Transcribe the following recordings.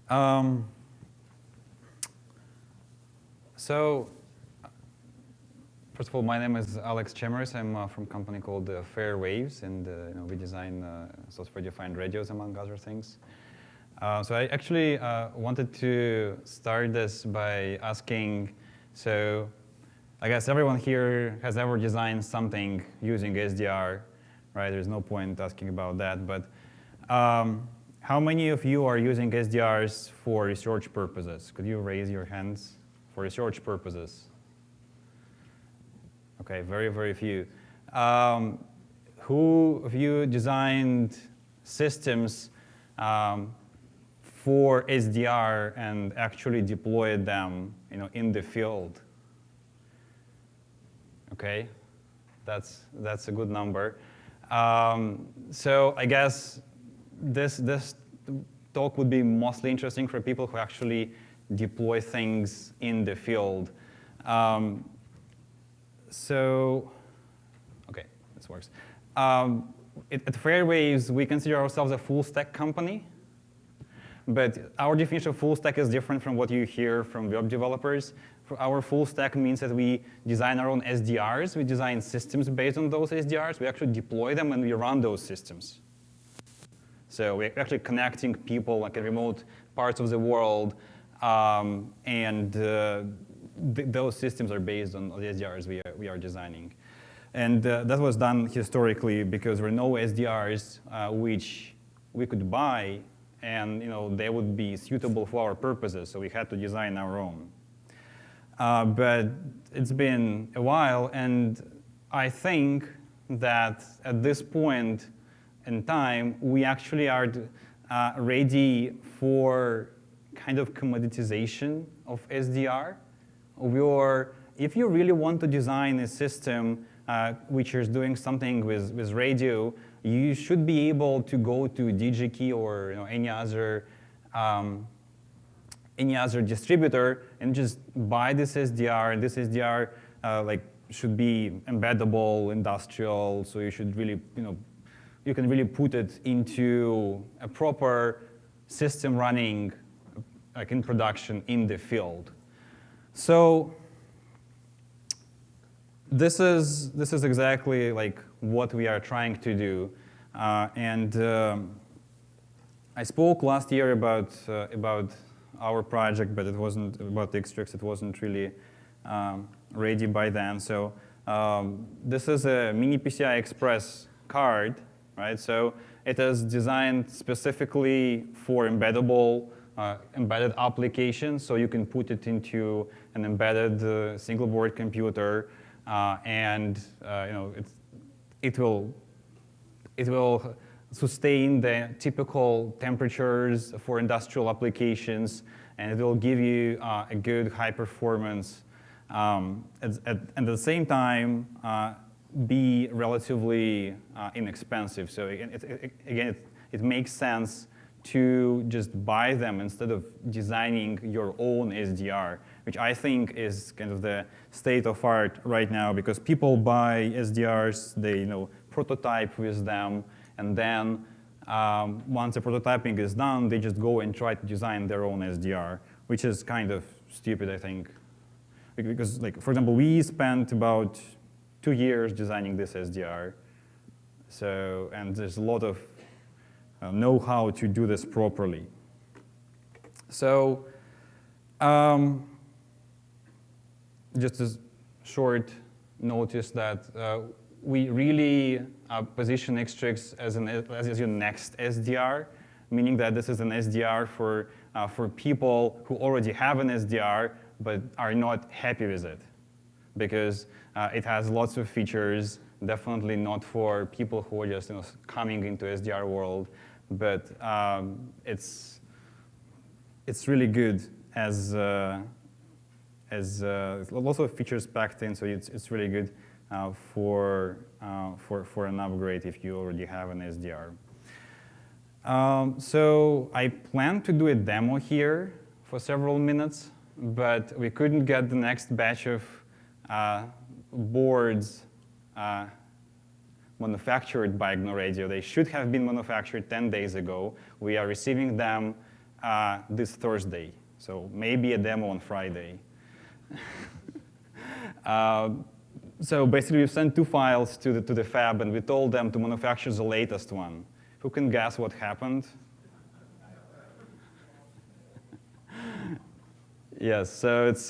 Um, so, first of all, my name is Alex Chemeris. I'm from a company called Fairwaves, and we design software-defined radios, among other things. So I actually wanted to start this by asking, so I guess everyone here has ever designed something using SDR, right? There's no point asking about that, but how many of you are using SDRs for research purposes? Could you raise your hands for research purposes? Okay, very, very few. Who of you designed systems for SDR and actually deployed them, in the field? Okay, that's a good number. So I guess this talk would be mostly interesting for people who actually deploy things in the field. So, okay, this works. At Fairwaves, we consider ourselves a full stack company, but our definition of full stack is different from what you hear from web developers. Our full stack means that we design our own SDRs, we design systems based on those SDRs, we actually deploy them and we run those systems. So we're actually connecting people like in remote parts of the world, and those systems are based on the SDRs we are designing. And that was done historically because there were no SDRs which we could buy, and they would be suitable for our purposes, so we had to design our own. But it's been a while, and I think that at this point in time, we actually are ready for kind of commoditization of SDR. If you really want to design a system which is doing something with radio, you should be able to go to DigiKey or any other distributor and just buy this SDR. And this SDR should be embeddable, industrial. So you should really you can really put it into a proper system running in production in the field. So this is exactly what we are trying to do, and I spoke last year about our project, but it wasn't about the XTRX. It wasn't really ready by then. So this is a mini PCI Express card, right? So it is designed specifically for embedded applications, so you can put it into an embedded single board computer, and it will sustain the typical temperatures for industrial applications, and it will give you a good high performance, and at the same time be relatively inexpensive. So again, it makes sense to just buy them instead of designing your own SDR, which I think is kind of the state of art right now, because people buy SDRs, they prototype with them, and then once the prototyping is done, they just go and try to design their own SDR, which is kind of stupid, I think. Because, for example, we spent about 2 years designing this SDR, and there's a lot of know-how to do this properly. So just a short notice that we really position XTRX as your next SDR, meaning that this is an SDR for people who already have an SDR but are not happy with it, because it has lots of features, definitely not for people who are just coming into SDR world, but it's really good as lots of features packed in, so it's really good for an upgrade if you already have an SDR. So I plan to do a demo here for several minutes, but we couldn't get the next batch of boards manufactured by GNU Radio. They should have been manufactured 10 days ago. We are receiving them this Thursday. So maybe a demo on Friday. So basically, we've sent 2 files to the fab, and we told them to manufacture the latest one. Who can guess what happened? Yes, so it's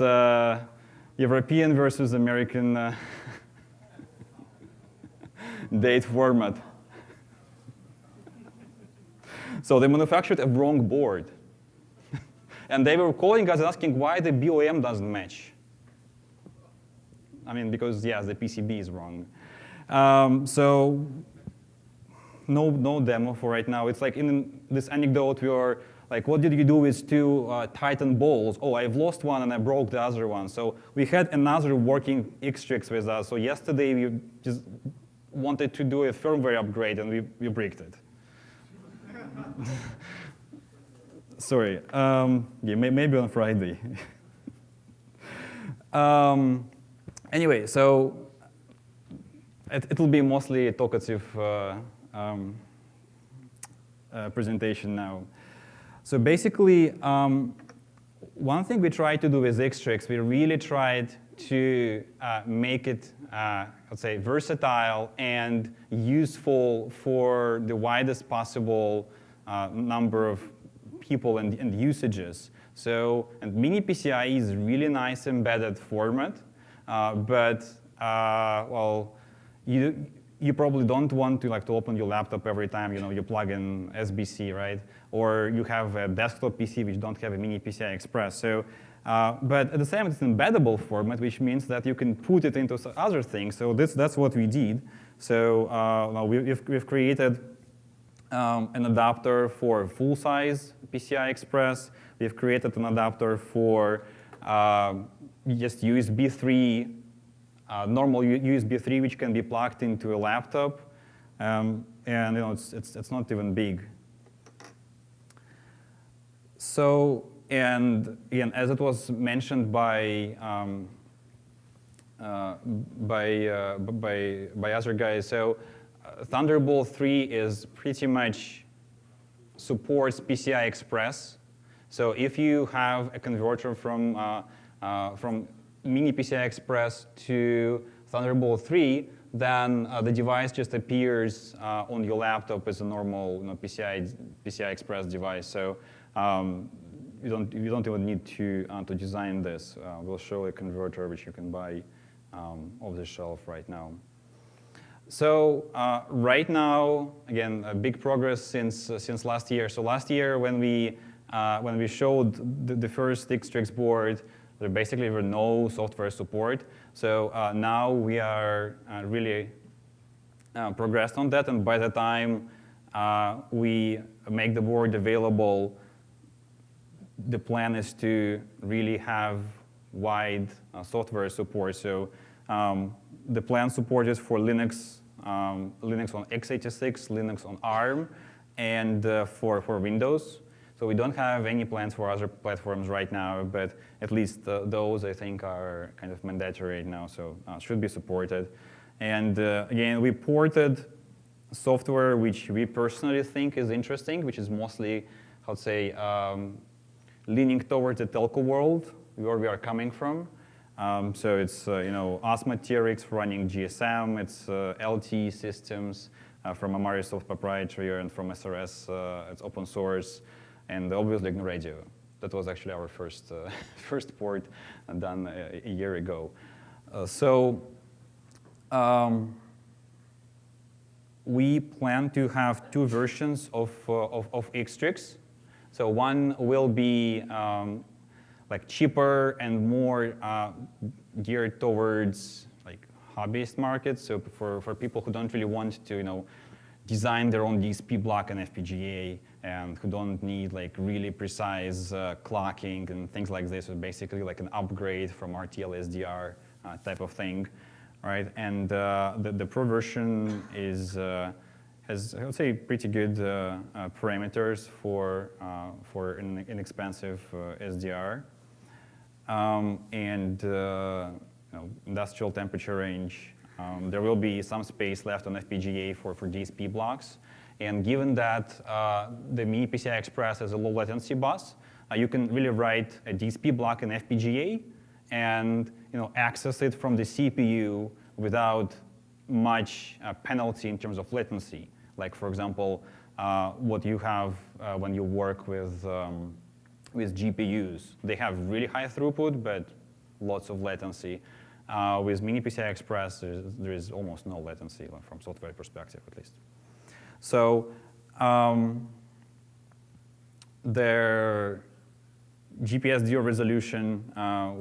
European versus American date format. So they manufactured a wrong board. And they were calling us asking why the BOM doesn't match. I mean, because, yes, the PCB is wrong. So no demo for right now. It's like in this anecdote, we are like, what did you do with 2 Titan balls? Oh, I've lost one and I broke the other one. So we had another working XTRX with us. So yesterday we just wanted to do a firmware upgrade and we bricked it. Sorry. Yeah, maybe on Friday. Anyway, so it'll be mostly a talkative presentation now. So basically, one thing we tried to do with XTRX, we really tried to make it, let's say, versatile and useful for the widest possible number of people and usages. So, and mini PCI is really nice embedded format, but well, you probably don't want to open your laptop every time you plug in SBC, right? Or you have a desktop PC which don't have a mini PCI Express. So, but at the same time, it's an embeddable format, which means that you can put it into other things. So that's what we did. So well, we've created an adapter for full-size PCI Express. We've created an adapter for just USB 3, normal USB 3, which can be plugged into a laptop, and it's not even big. So, and again, as it was mentioned by other guys, so Thunderbolt 3 is pretty much supports PCI Express. So if you have a converter from mini PCI Express to Thunderbolt 3, then the device just appears on your laptop as a normal PCI Express device. So you don't even need to design this. We'll show a converter which you can buy off the shelf right now. So right now, again, a big progress since last year. So last year when we showed the first XTRX board, there basically were no software support. So now we are really progressed on that, and by the time we make the board available, the plan is to really have wide software support. So the plan support is for Linux, Linux on x86, Linux on ARM, and for Windows. So we don't have any plans for other platforms right now, but at least those I think are kind of mandatory now, so should be supported. And again, we ported software which we personally think is interesting, which is mostly, how to say, leaning towards the telco world, where we are coming from. So it's OSMA-TRX running GSM, it's LTE systems from Amarisoft proprietary and from SRS, it's open source. And obviously radio. That was actually our first port done a year ago. We plan to have 2 versions of XTRX. So one will be like cheaper and more geared towards like hobbyist markets. So for people who don't really want to design their own DSP block and FPGA, and who don't need like really precise clocking and things like this. So basically like an upgrade from RTL SDR type of thing, right? And the Pro version is has, I would say, pretty good parameters for an inexpensive SDR, and industrial temperature range. There will be some space left on FPGA for DSP blocks. And given that the Mini PCI Express is a low latency bus, you can really write a DSP block in FPGA and access it from the CPU without much penalty in terms of latency. Like, for example, what you have when you work with GPUs. They have really high throughput, but lots of latency. With Mini PCI Express, there is almost no latency from software perspective, at least. So their GPS DO resolution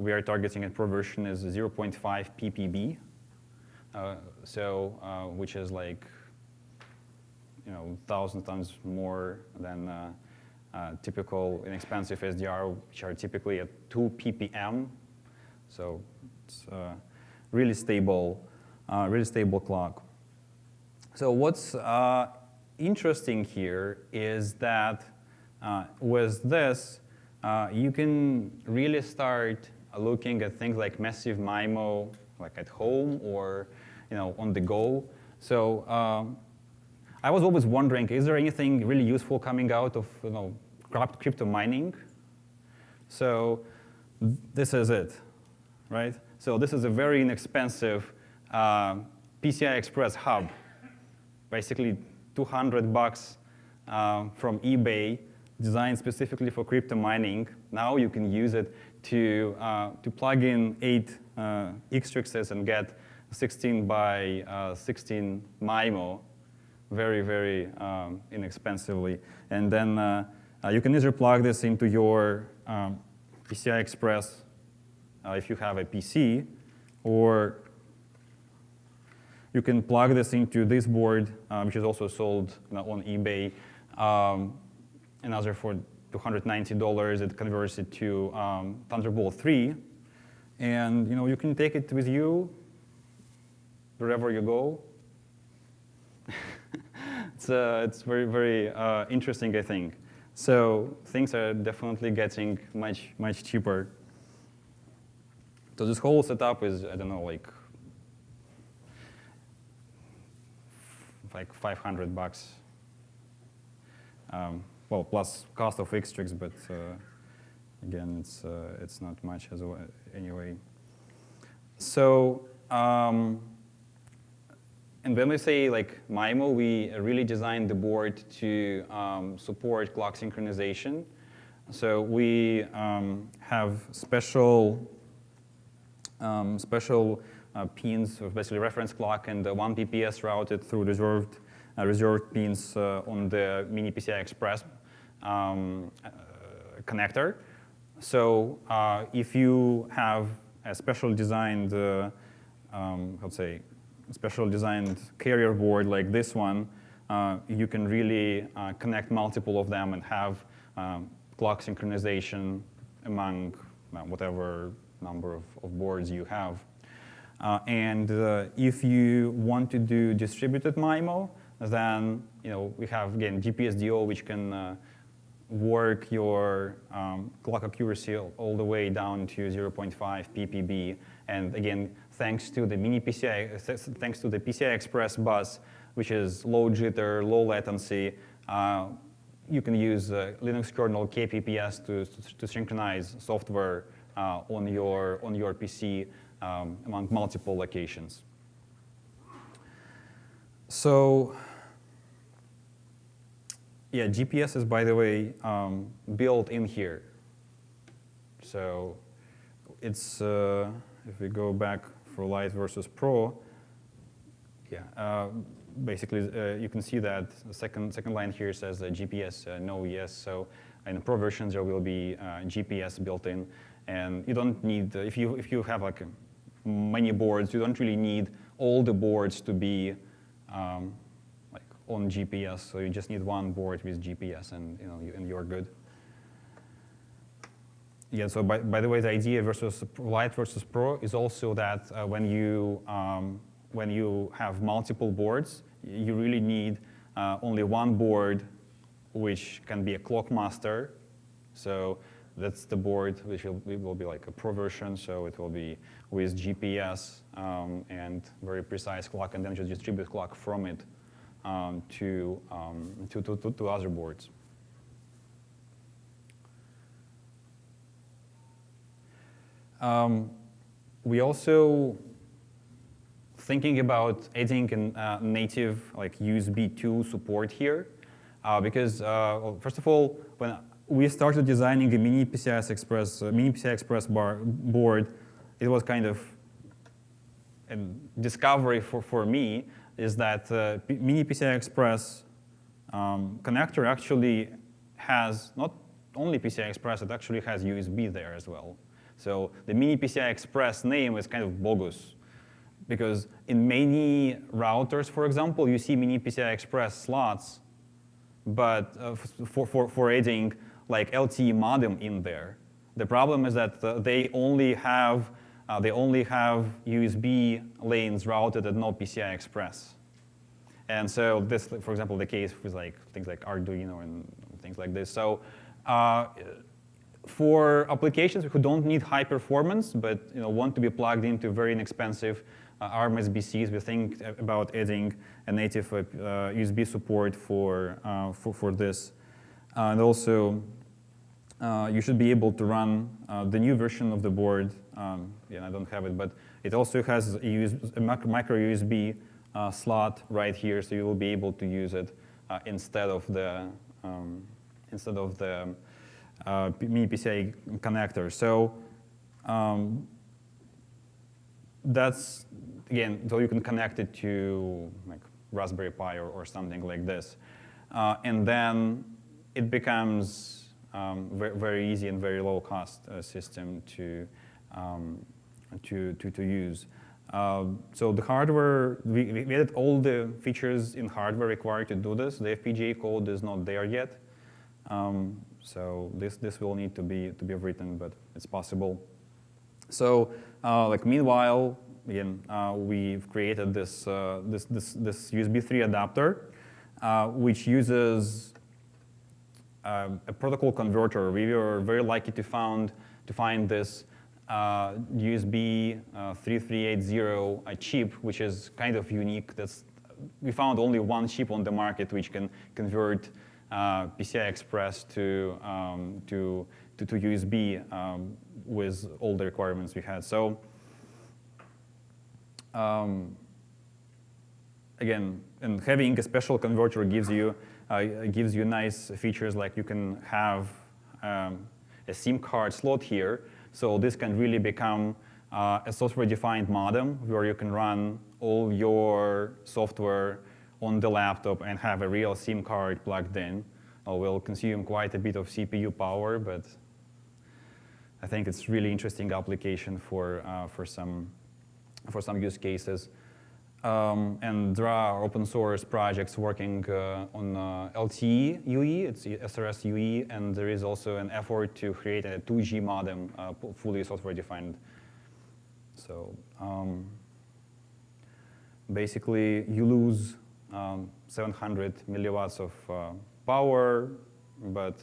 we are targeting at pro version is 0.5 ppb, which is like 1,000 times more than typical inexpensive SDR, which are typically at 2 ppm. So it's really stable clock. So what's interesting here is that with this, you can really start looking at things like massive MIMO, like at home or on the go. So I was always wondering, is there anything really useful coming out of crypto mining? So this is it, right? So this is a very inexpensive PCI Express hub, basically $200 from eBay, designed specifically for crypto mining. Now you can use it to plug in 8 XTRXs and get 16 by 16 MIMO, very, very inexpensively. And then you can either plug this into your PCI Express if you have a PC, or you can plug this into this board, which is also sold on eBay. Another for $290, it converts it to Thunderbolt 3. And you can take it with you wherever you go. It's very, very interesting, I think. So things are definitely getting much, much cheaper. So this whole setup is, I don't know, like $500. Well, plus cost of XTRX, but again, it's not much as well anyway. So, and when we say like MIMO, we really designed the board to support clock synchronization. So we have special pins, basically reference clock, and 1 PPS routed through reserved pins on the Mini PCI Express connector. So if you have a special designed, special designed carrier board like this one, you can really connect multiple of them and have clock synchronization among whatever number of boards you have. And if you want to do distributed MIMO, then we have, again, GPS DO, which can work your clock accuracy all the way down to 0.5 ppb. And again, thanks to the thanks to the PCI Express bus, which is low jitter, low latency, you can use Linux kernel KPPS to synchronize software on your PC among multiple locations. So, yeah, GPS is, by the way, built in here. So it's, if we go back for Lite versus Pro, yeah, basically you can see that the second line here says GPS no yes. So in the Pro versions there will be GPS built in, and you don't need if you have like many boards, you don't really need all the boards to be like on GPS. So you just need one board with GPS, and you're good. Yeah. So by the way, the idea versus Lite versus Pro is also that when you have multiple boards, you really need only one board, which can be a clock master. So that's the board which will be like a Pro version. So it will be with GPS and very precise clock, and then just distribute clock from it. to other boards. We also thinking about adding a native like USB 2 support here, because well, first of all, when we started designing a mini PCI Express board, it was kind of a discovery for me is that mini PCI Express connector actually has not only PCI Express, it actually has USB there as well. So the mini PCI Express name is kind of bogus, because in many routers, for example, you see mini PCI Express slots, but for adding like LTE modem in there. The problem is that they only have USB lanes routed and no PCI Express. And so this, for example, the case with like things like Arduino and things like this. So for applications who don't need high performance but want to be plugged into very inexpensive ARM SBCs, we think about adding a native USB support for this. And also, you should be able to run the new version of the board. Yeah, I don't have it, but it also has a micro USB slot right here, so you will be able to use it instead of the mini PCI connector. So that's again, so you can connect it to like Raspberry Pi or something like this, and then it becomes very easy and very low cost system to use. So the hardware, we added all the features in hardware required to do this. The FPGA code is not there yet, so this will need to be written, but it's possible. So like meanwhile, again, we've created this USB 3 adapter, which uses a protocol converter. We were very lucky to find this USB 3380 chip, which is kind of unique. We found only one chip on the market which can convert PCI Express to USB with all the requirements we had. So again, and having a special converter gives you nice features, like you can have a SIM card slot here. So this can really become a software-defined modem where you can run all your software on the laptop and have a real SIM card plugged in. It will consume quite a bit of CPU power, but I think it's really interesting application for some use cases. And there are open source projects working on LTE UE, it's SRS UE, and there is also an effort to create a 2G modem, fully software defined. So basically, you lose 700 milliwatts of power, but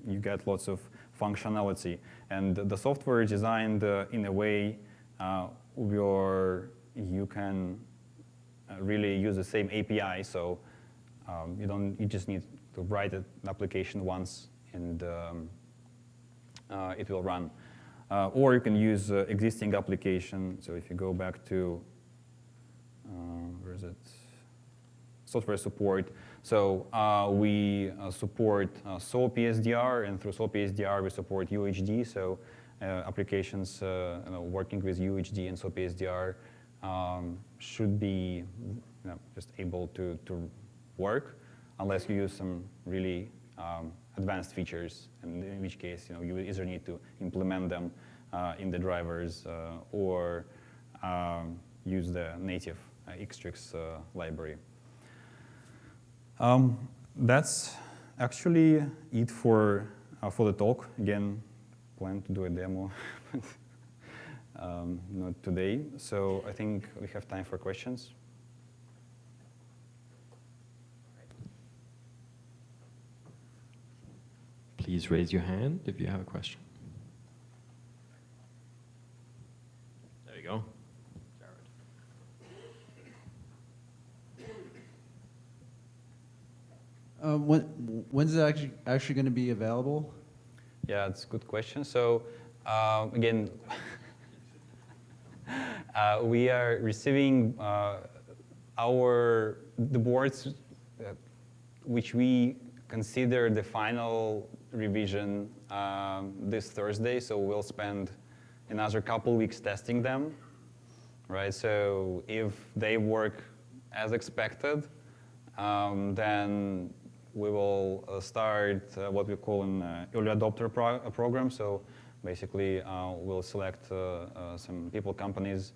you get lots of functionality. And the software is designed in a way where you can really use the same API, so you just need to write an application once and it will run. Or you can use existing application. So if you go back to where is it? Software support. So we support SOAP PSDR, and through SOAP PSDR we support UHD. So applications working with UHD and SOAP PSDR should be just able to work, unless you use some really advanced features, and in which case you either need to implement them in the drivers or use the native XTRX library. That's actually it for the talk. Again, plan to do a demo. Not today, so I think we have time for questions. Please raise your hand if you have a question. There you go. Jared. When's it actually going to be available? Yeah, it's a good question. So again, we are receiving the boards which we consider the final revision this Thursday. So we'll spend another couple weeks testing them, right? So if they work as expected, then we will start what we call an early adopter program. So basically, we'll select some companies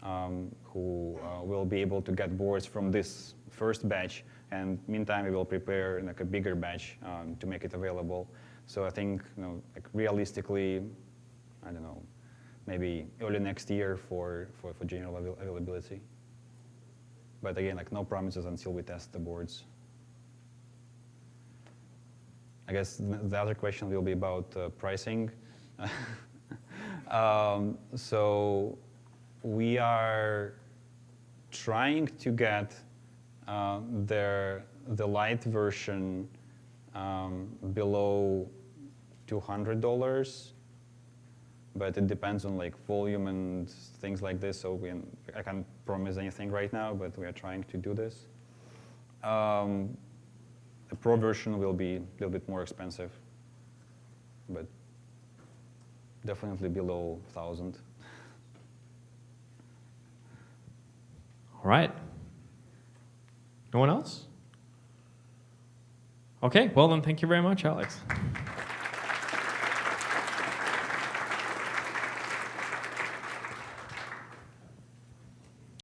who will be able to get boards from this first batch. And meantime, we will prepare like a bigger batch to make it available. So I think, like realistically, I don't know, maybe early next year for general availability. But again, like no promises until we test the boards. I guess the other question will be about pricing. So we are trying to get the light version below $200, but it depends on like volume and things like this. So I can't promise anything right now, but we are trying to do this. The Pro version will be a little bit more expensive, but definitely below 1,000. All right. No one else? Okay, well then thank you very much, Alex.